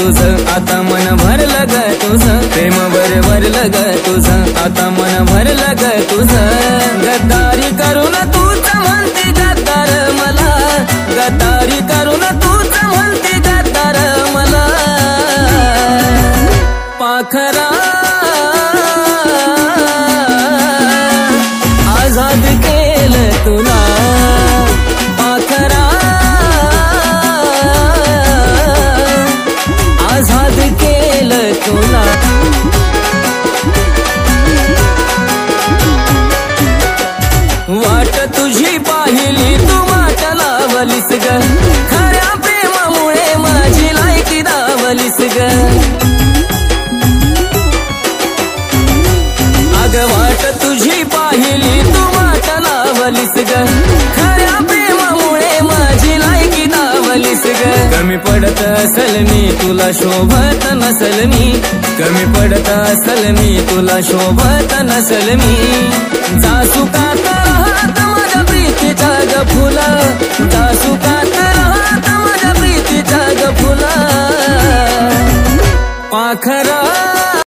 तुझं, आता मन भरलं ग तुझं, प्रेम भरलं ग तुझं, आता मन भरलं ग तुझं। गद्दारी करून तूच म्हणती गद्दार मला, गद्दारी करून तूच म्हणती गद्दार मला। पाखरा आजाद केलं तुला, पाखरा आजाद केलं तुला। वाट तुझी पाहिली तू वाट लावलीस ग, खऱ्या प्रेमामुळे माझी लायकी दावलीस ग। अग वाट तुझी पाहिली तू वाट लावलीस ग, खऱ्या प्रेमामुळे माझी लायकी दावलीस ग। कमी पडत असल मी तुला शोभत नसल मी, कमी पडत असल मी तुला शोभत नसल मी। जासुकात राहत माझ्या प्रीतीच्या ग फुला, जासुकात राहत माझ्या प्रीतीच्या ग फुला। पाखरा